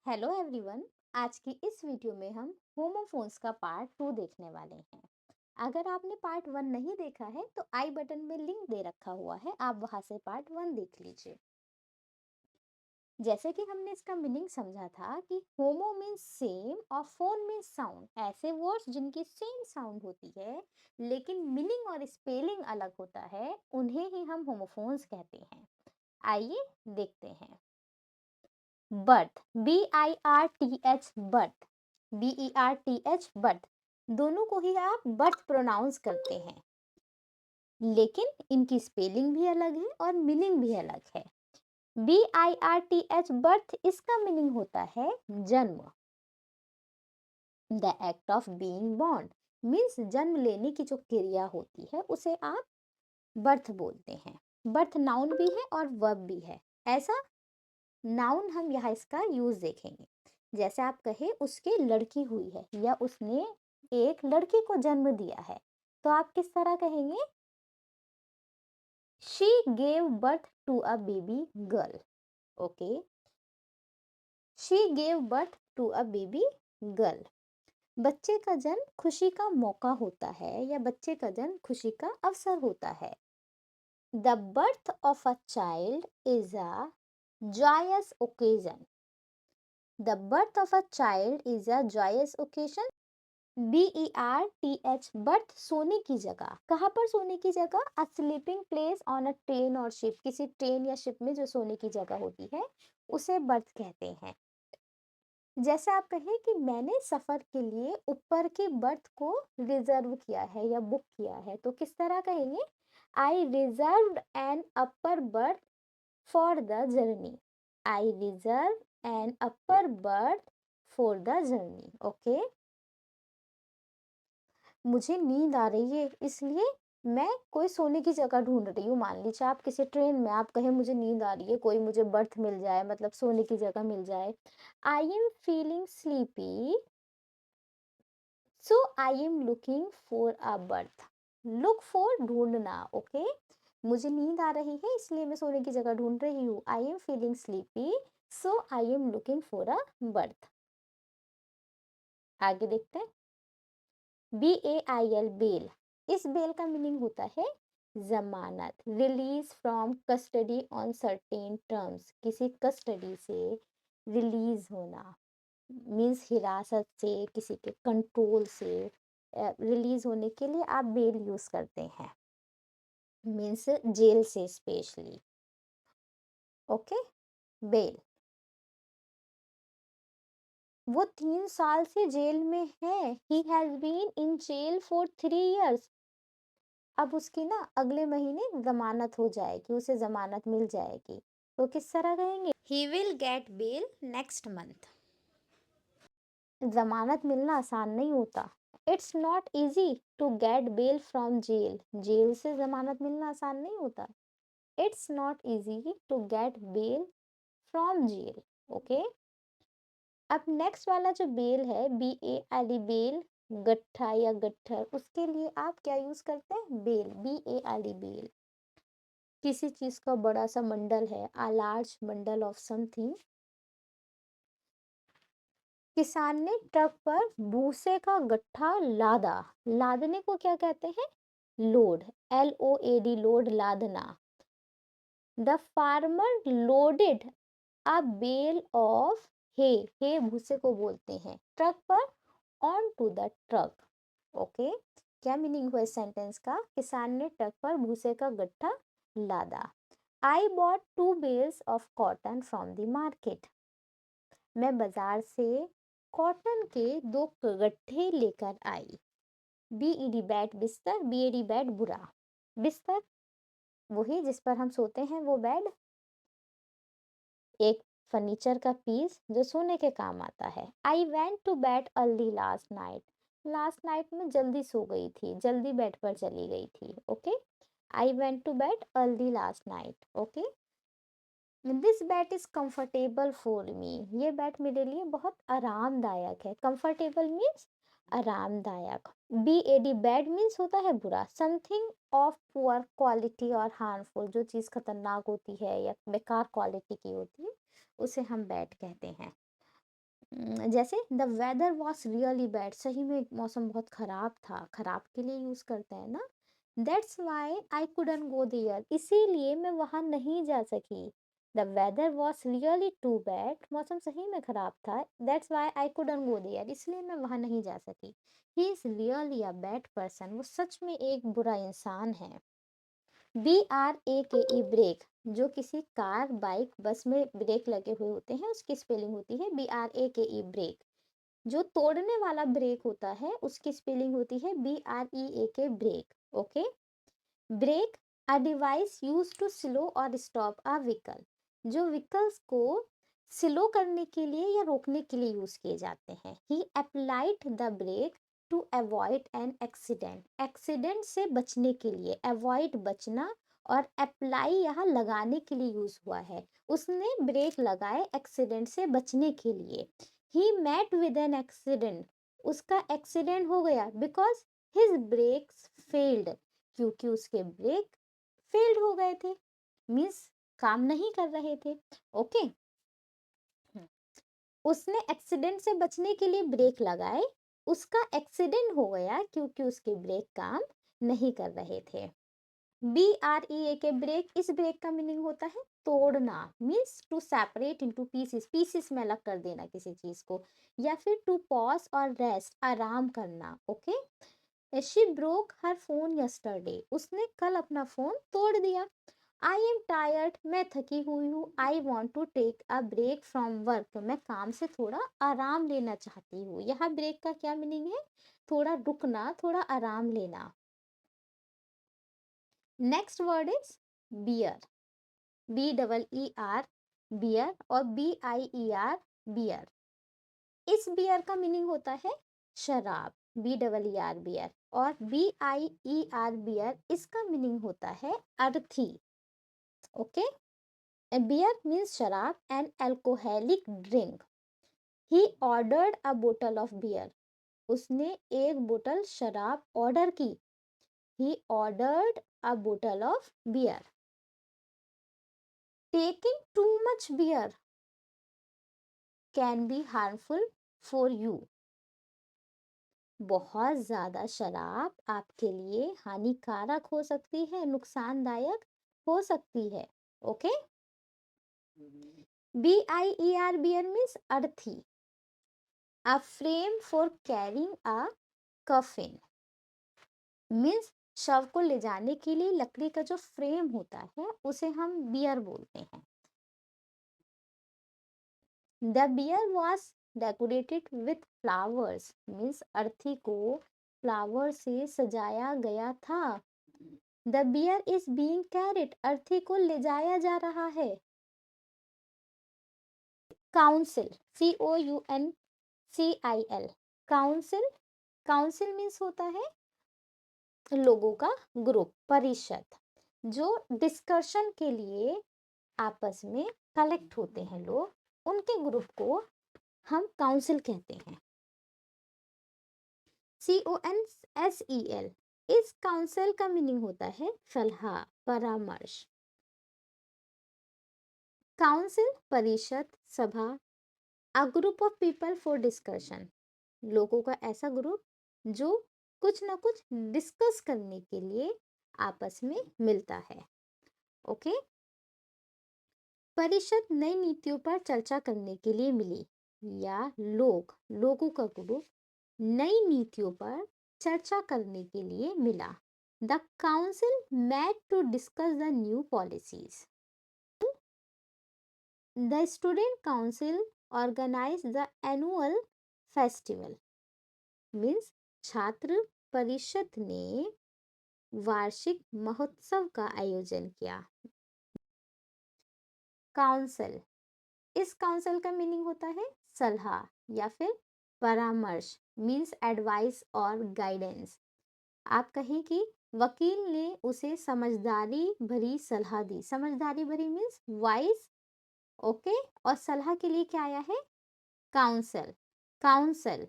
Hello everyone. आज की इस वीडियो में हम होमोफोन्स का पार्ट 2 देखने वाले हैं। अगर आपने पार्ट 1 नहीं देखा है तो आई बटन में लिंक दे रखा हुआ है, आप वहां से पार्ट 1 देख लीजिए। जैसे कि हमने इसका मीनिंग समझा था कि होमो मीन्स सेम और फोन मीन्स साउंड, ऐसे वर्ड्स जिनकी सेम साउंड होती है लेकिन मीनिंग और स्पेलिंग अलग होता है, उन्हें ही हम होमोफोन्स कहते हैं। आइए देखते हैं। Birth, BIRTH, birth, BERTH, birth, दोनों को ही आप बर्थ प्रोनाउंस करते हैं, लेकिन इनकी स्पेलिंग भी अलग है और मीनिंग भी अलग है। BIRTH, बर्थ, इसका मीनिंग होता है जन्म। The act of being born means जन्म लेने की जो क्रिया होती है उसे आप बर्थ बोलते हैं। बर्थ नाउन भी है और वर्ब भी है। ऐसा नाउन हम यहाँ इसका यूज देखेंगे। जैसे आप कहे उसके लड़की हुई है या उसने एक लड़की को जन्म दिया है, तो आप किस तरह कहेंगे? She gave birth to a baby girl. Okay, she gave birth to a baby girl. बच्चे का जन्म खुशी का मौका होता है या बच्चे का जन्म खुशी का अवसर होता है। The birth of a child is a joyous occasion. The birth of a child is a joyous occasion. BERTH, birth, सोने की जगह। कहाँ पर सोने की जगह? A sleeping place on a train और शिप, किसी ट्रेन या शिप में जो सोने की जगह होती है उसे बर्थ कहते हैं। जैसे आप कहें कि मैंने सफर के लिए ऊपर की बर्थ को रिजर्व किया है या बुक किया है, तो किस तरह कहेंगे? I reserved an upper berth for the journey. I reserve an upper berth for the journey. Okay, मुझे नींद आ रही है इसलिए मैं कोई सोने की जगह ढूंढ रही हूँ। मान लीजिए आप किसी ट्रेन में, आप कहें मुझे नींद आ रही है, कोई मुझे बर्थ मिल जाए, मतलब सोने की जगह मिल जाए। आई am feeling sleepy, so I am looking for a birth. Look for, ढूंढना। ओके, मुझे नींद आ रही है इसलिए मैं सोने की जगह ढूंढ रही हूँ। I am feeling sleepy, so I am looking for a berth. आगे देखते हैं। BAIL, bail. इस बेल का मीनिंग होता है जमानत। Release from custody on certain terms, किसी कस्टडी से रिलीज होना मीन्स हिरासत से, किसी के कंट्रोल से रिलीज होने के लिए आप बेल यूज करते हैं, मीन्स जेल से स्पेशली। Okay, bail. वो 3 साल से जेल में है। He has been in jail for 3 years। अब उसकी ना अगले महीने जमानत हो जाएगी, उसे जमानत मिल जाएगी, तो किस तरह कहेंगे? He will get bail next month. जमानत मिलना आसान नहीं होता। It's not easy to get bail from jail. Jail से जमानत मिलना आसान नहीं होता। It's not easy to get bail from jail. Okay, अब नेक्स्ट वाला जो बेल है, BAL, बेल, गट्ठा या गट्ठर, उसके लिए आप क्या यूज करते हैं? Bail, BAL, bail. किसी चीज का बड़ा सा मंडल है, a large bundle of something। किसान ने ट्रक पर भूसे का गट्ठा लादा। लादने को क्या कहते हैं? लोड, LOAD, लोड, लादना। The farmer loaded a bale of hay, hay भूसे को बोलते हैं, ट्रक पर, on to the truck. Okay, क्या मीनिंग हुआ इस सेंटेंस का? किसान ने ट्रक पर भूसे का गट्ठा लादा। I bought 2 bales of cotton from the market. मैं बाजार से कॉटन के 2 गट्ठे लेकर आई। BED, बैट, बिस्तर, BAD, बैट, बुरा। बिस्तर वही जिस पर हम सोते हैं, वो बेड। एक फर्नीचर का पीस जो सोने के काम आता है। I went to bed early last night. Last night में जल्दी सो गई थी, जल्दी बेड पर चली गई थी। Okay, I went to bed early last night. Okay, this bed is comfortable for me. ये बेड मेरे लिए बहुत आरामदायक है। कंफर्टेबल मीन्स आरामदायक। BAD, बैड मीन्स होता है बुरा। समथिंग ऑफ पुअर क्वालिटी और हार्मफुल, जो चीज़ खतरनाक होती है या बेकार क्वालिटी की होती है उसे हम बैड कहते हैं। जैसे the weather was really bad, सही में मौसम बहुत खराब था, खराब के लिए यूज करते हैं ना। That's why I couldn't go there, इसीलिए मैं वहां नहीं जा सकी। The weather was really too bad, मौसम सही में खराब था। That's why I couldn't go there, इसलिए मैं वहां नहीं जा सकी। He is really a bad person, वो सच में एक बुरा इंसान है। BRAKE ब्रेक, जो किसी कार बाइक बस में ब्रेक लगे हुए होते हैं उसकी स्पेलिंग होती है BRAKE ब्रेक। जो तोड़ने वाला ब्रेक होता है उसकी स्पेलिंग होती है BREAK brake. Okay. Brake, a device use to slow और स्टॉप अ व्हीकल, जो व्हीकल्स को स्लो करने के लिए या रोकने के लिए यूज किए जाते हैं। He applied the brake to avoid an accident, accident से बचने के लिए, अवॉइड बचना, और अप्लाई यहाँ लगाने के लिए यूज हुआ है। उसने ब्रेक लगाए एक्सीडेंट से बचने के लिए। He met with an accident, उसका एक्सीडेंट हो गया बिकॉज हिज ब्रेक्स फेल्ड, क्योंकि उसके ब्रेक फेल्ड हो गए थे, मीन्स काम नहीं कर रहे थे। ओके। उसने एक्सीडेंट से बचने के लिए ब्रेक लगाए, उसका एक्सीडेंट हो गया क्योंकि उसके ब्रेक काम नहीं कर रहे थे। BREAK ब्रेक, इस ब्रेक का मीनिंग होता है तोड़ना, means to separate into pieces, pieces में अलग कर देना किसी चीज को, या फिर टू पॉज और रेस्ट, आराम करना। Okay. She broke her phone yesterday, उसने कल अपना फोन तोड़ दिया। आई एम टायर्ड, मैं थकी हुई हूँ। I want to take a break from work, मैं काम से थोड़ा आराम लेना चाहती हूँ। यहाँ ब्रेक का क्या मीनिंग है? थोड़ा रुकना, थोड़ा आराम लेना। Next word is beer, BEER beer, और BIER बियर। इस बियर का मीनिंग होता है शराब, BEER बियर, और BIER बियर, इसका मीनिंग होता है अर्थी। ओके। बियर मीन्स शराब, and alcoholic drink. He ordered a bottle of beer, उसने एक बोतल शराब ऑर्डर की। He ordered a bottle of beer. Taking too much beer can be harmful for you, बहुत ज्यादा शराब आपके लिए हानिकारक हो सकती है, नुकसानदायक हो सकती है। ओके। BIER बियर मीन्स अर्थी, a frame for carrying a coffin, means शव को ले जाने के लिए लकड़ी का जो फ्रेम होता है उसे हम बियर बोलते हैं। The bier was decorated with flowers, means अर्थी को फ्लावर से सजाया गया था। The bier is being carried, अर्थी को ले जाया जा रहा है। Council, COUNCIL, council, council means होता है लोगों का ग्रुप, परिषद, जो डिस्कशन के लिए आपस में कलेक्ट होते हैं लोग, उनके ग्रुप को हम काउंसिल कहते हैं। CONSEL, इस काउंसिल का मीनिंग होता है सलाह, परामर्श। काउंसिल, परिषद, सभा, a group of people for discussion, लोगों का ऐसा ग्रुप जो कुछ ना कुछ डिस्कस करने के लिए आपस में मिलता है। ओके। परिषद नई नीतियों पर चर्चा करने के लिए मिली, या लोगों का ग्रुप नई नीतियों पर चर्चा करने के लिए मिला। The council met to discuss the new policies. The student council organize the annual festival, means छात्र परिषद ने वार्षिक महोत्सव का आयोजन किया। काउंसिल, इस काउंसिल का मीनिंग होता है सलाह या फिर परामर्श, मीन्स एडवाइस और गाइडेंस। आप कहें कि वकील ने उसे समझदारी भरी सलाह दी, समझदारी भरी मीन्स वाइज। ओके। और सलाह के लिए क्या आया है? Counsel, counsel.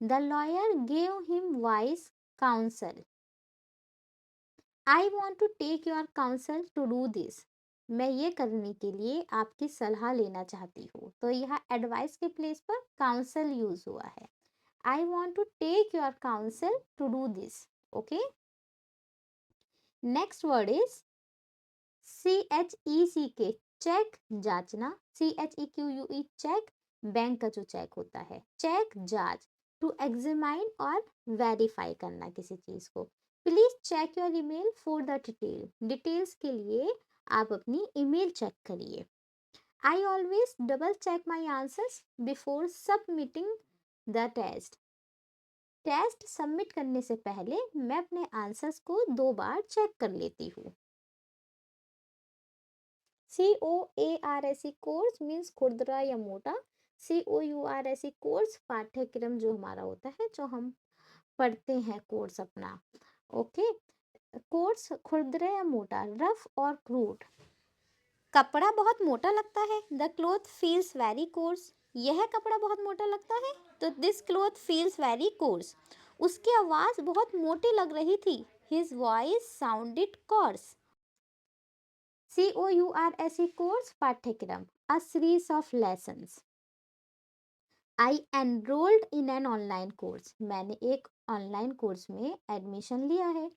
The lawyer gave him wise counsel. I want to take your counsel to do this, मैं ये करने के लिए आपकी सलाह लेना चाहती हूँ। तो यहाँ एडवाइस के प्लेस पर काउंसल यूज हुआ है। I want to take your counsel to do this. Okay, next word is CHECK, check, जांचना। CHEQUE, चेक, बैंक का जो चेक होता है, चेक, जांच। टू एग्जामाइन और वेरीफाई करना किसी चीज को। Please check your email for the details के लिए आप अपनी ईमेल चेक करिए। I always double check my answers before submitting the test submit करने से पहले मैं अपने आंसर्स को 2 बार चेक कर लेती हूँ। COARSE, कोर्स मीन्स खुरदरा या मोटा। COURSE, कोर्स, पाठ्यक्रम जो हमारा होता है, जो हम पढ़ते हैं कोर्स अपना। ओके, कोर्स खुरदरा या मोटा, रफ और क्रूड, कपड़ा बहुत मोटा लगता है। The cloth feels very coarse, यह कपड़ा बहुत मोटा लगता है, तो this cloth feels very coarse. उसकी आवाज बहुत मोटी लग रही थी। His voice sounded coarse. COURSE, course, पाठ्यक्रम, a series of lessons. I enrolled in an online course, मैंने एक ऑनलाइन कोर्स में एडमिशन लिया है।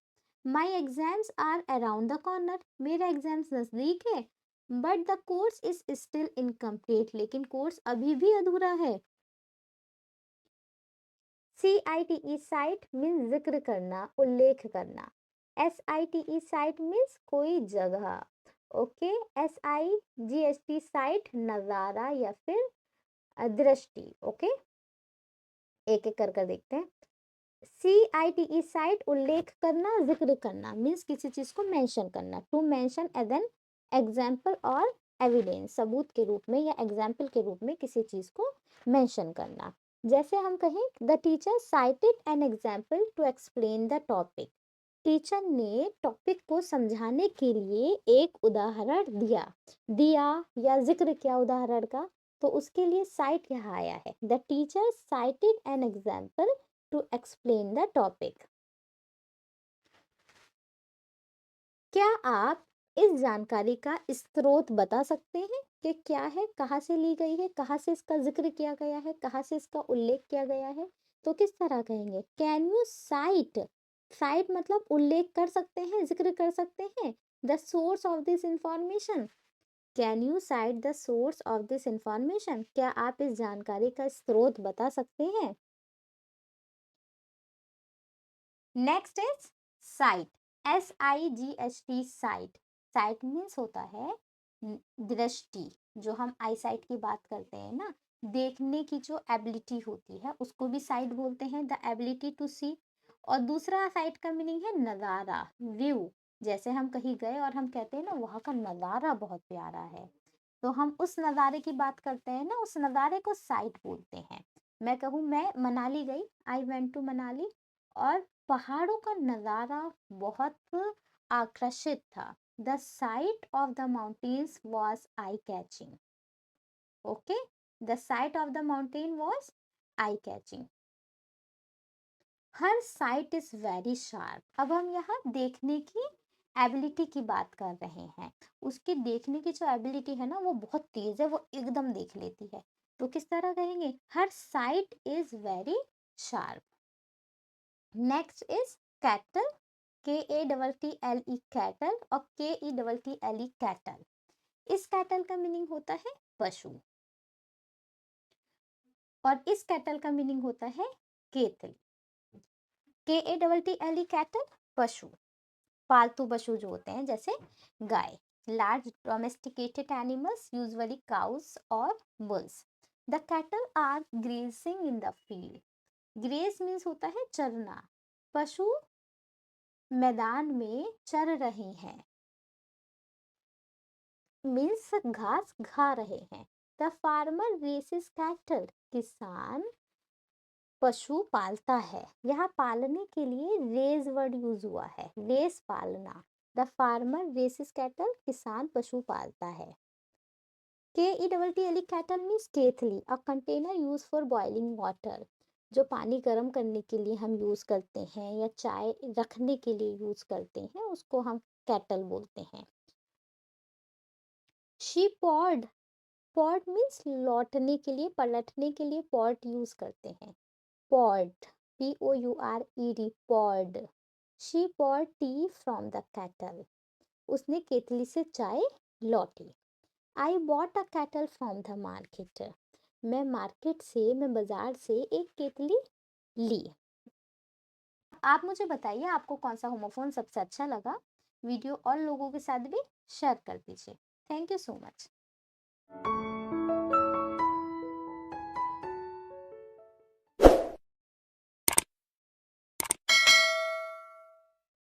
My exams are around the corner, मेरा एग्जाम्स नजदीक है। But the course is still incomplete, लेकिन कोर्स अभी भी अधूरा है। CITE, साइट मीन्स जिक्र करना, उल्लेख करना। SITE, साइट मीन्स कोई जगह। ओके, SIGHT, साइट, नज़ारा या फिर दृष्टि। ओके, एक एक कर कर देखते हैं। CITE, साइट, उल्लेख करना, जिक्र करना, मीन्स किसी चीज को मेंशन करना। To mention as an example और एविडेंस, सबूत के रूप में या एग्जाम्पल के रूप में किसी चीज को मेंशन करना। जैसे हम कहें, the teacher cited an example to explain the topic, teacher ने टॉपिक को समझाने के लिए एक उदाहरण दिया। दिया या जिक्र किया उदाहरण का, तो उसके लिए साइट यहाँ आया है। The teacher cited an example to explain the topic. क्या आप इस जानकारी का स्रोत बता सकते हैं कि क्या है, कहाँ से ली गई है, कहाँ से इसका जिक्र किया गया है, कहाँ से इसका उल्लेख किया गया है? तो किस तरह कहेंगे? कैन यू साइट, साइट मतलब उल्लेख कर सकते हैं, जिक्र कर सकते हैं। The source of this information, can you site the source of this information, क्या आप इस जानकारी का स्रोत बता सकते हैं? Next is site, SIGHT, site. Site means होता है दृष्टि, जो हम आई साइट की बात करते हैं ना, देखने की जो एबिलिटी होती है उसको भी साइट बोलते हैं, द एबिलिटी टू सी। और दूसरा साइट का मीनिंग है नज़ारा, व्यू। जैसे हम कहीं गए और हम कहते हैं ना, वहाँ का नज़ारा बहुत प्यारा है, तो हम उस नज़ारे की बात करते हैं ना, उस नज़ारे को साइट बोलते हैं। मैं कहूँ, मैं मनाली गई, आई वेंट टू मनाली, और पहाड़ों का नज़ारा बहुत आकर्षित था। The site of the mountains was eye catching. Okay, the site of the mountain was eye catching. Her sight is very sharp, अब हम यहाँ देखने की एबिलिटी की बात कर रहे हैं। उसकी देखने की जो एबिलिटी है ना, वो बहुत तेज है, वो एकदम देख लेती है। तो किस तरह कहेंगे? Her sight is very sharp. Next is cattle, KATTLE, cattle, और KETTLE, कैटल। इस कैटल का मीनिंग होता है पशु, और इस कैटल का मीनिंग होता है केतली। KATTLE, कैटल, पशु, पालतू पशु जो होते हैं, जैसे गाय। Large domesticated animals, usually cows और bulls. The cattle are grazing in the field, graze means होता है चरना, पशु मैदान में चर रहे हैं, मीन्स घास खा रहे हैं। द फार्मर रेसेस कैटल, किसान पशु पालता है। यहाँ पालने के लिए रेज वर्ड यूज हुआ है, रेस, पालना। द फार्मर रेसेस कैटल, किसान पशु पालता है। KETTLE, कैटल मीन्स केतली, a container use for boiling water, जो पानी गर्म करने के लिए हम यूज करते हैं या चाय रखने के लिए यूज करते हैं, उसको हम कैटल बोलते हैं। शी पॉड, पॉड मीन्स लौटने के लिए, पलटने के लिए पॉट यूज करते हैं। Pod, POURED, pod. She pod T from the cattle, उसने केतली से चाय लौटी। I bought a cattle from the market, मैं मार्केट से, मैं बाजार से एक केतली ली। आप मुझे बताइए आपको कौन सा होमोफोन सबसे अच्छा लगा। वीडियो और लोगों के साथ भी शेयर कर दीजिए। Thank you so much.